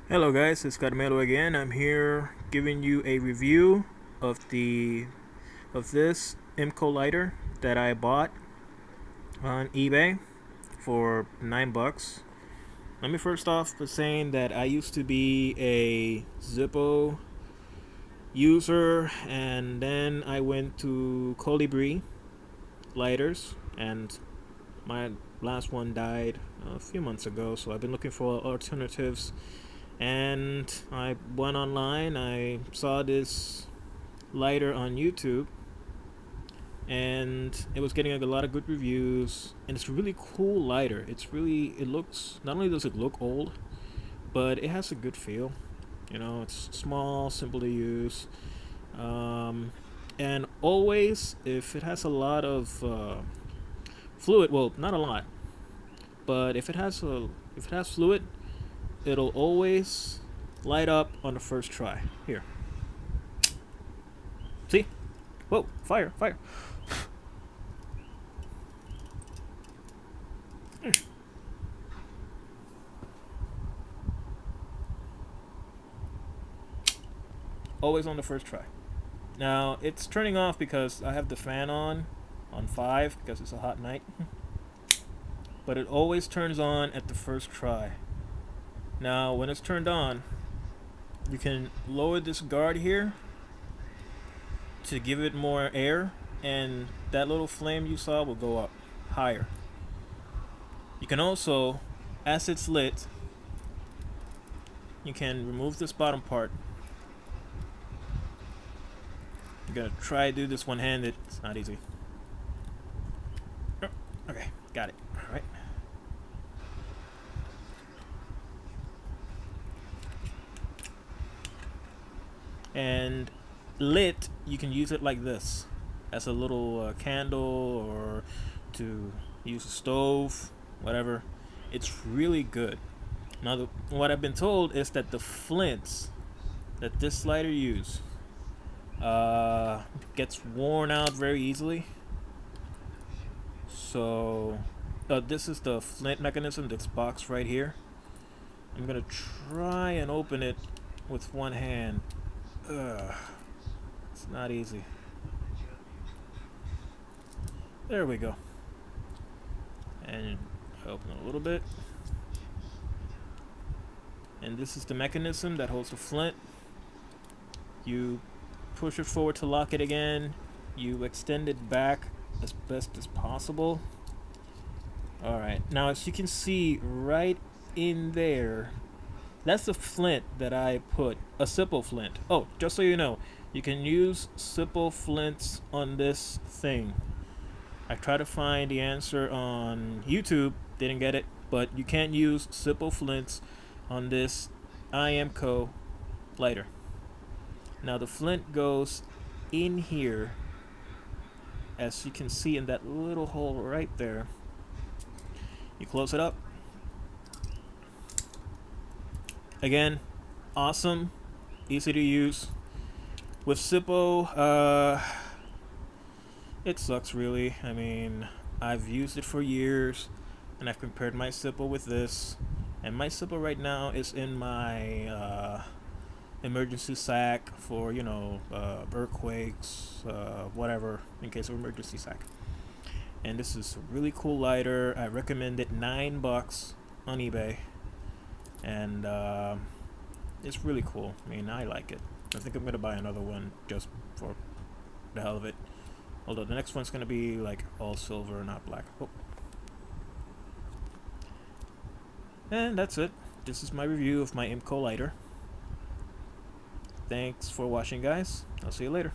Hello guys, it's Carmelo again. I'm here giving you a review of this IMCO lighter that I bought on eBay for $9. Let me first off by saying that I used to be a Zippo user, and then I went to Colibri lighters, and my last one died a few months ago, so I've been looking for alternatives. And I went online, I saw this lighter on YouTube, and it was getting a lot of good reviews, and it's a really cool lighter. It looks, not only does it look old, but it has a good feel. You know, it's small, simple to use, um, and always, if it has a lot of fluid, well, not a lot, but if it has fluid, it'll always light up on the first try. Here, see? Whoa, fire, fire. Always on the first try. Now, it's turning off because I have the fan on 5 because it's a hot night. But it always turns on at the first try. Now, when it's turned on, you can lower this guard here to give it more air, and that little flame you saw will go up higher. You can also, as it's lit, you can remove this bottom part. I'm gonna try to do this one-handed. It's not easy. Oh, okay, got it. All right. And lit, you can use it like this, as a little candle, or to use a stove, whatever. It's really good. Now, what I've been told is that the flints that this lighter uses gets worn out very easily. So this is the flint mechanism, this box right here. I'm gonna try and open it with one hand. It's not easy. There we go. And I open it a little bit. And this is the mechanism that holds the flint. You push it forward to lock it again. You extend it back as best as possible. Alright, now as you can see right in there, that's the flint that I put, a Zippo flint. Oh, just so you know, you can use Zippo flints on this thing. I tried to find the answer on YouTube, didn't get it, but you can't use Zippo flints on this IMCO lighter. Now the flint goes in here, as you can see in that little hole right there. You close it up. Again, awesome, easy to use. With Zippo, it sucks really. I mean, I've used it for years, and I've compared my Zippo with this, and my Zippo right now is in my emergency sack for, you know, earthquakes, whatever, in case of emergency sack. And this is a really cool lighter. I recommend it. $9 on eBay, and it's really cool. I mean, I like it. I think I'm gonna buy another one just for the hell of it. Although the next one's gonna be like all silver, not black. Oh. And that's it. This is my review of my IMCO lighter. Thanks for watching, guys. I'll see you later.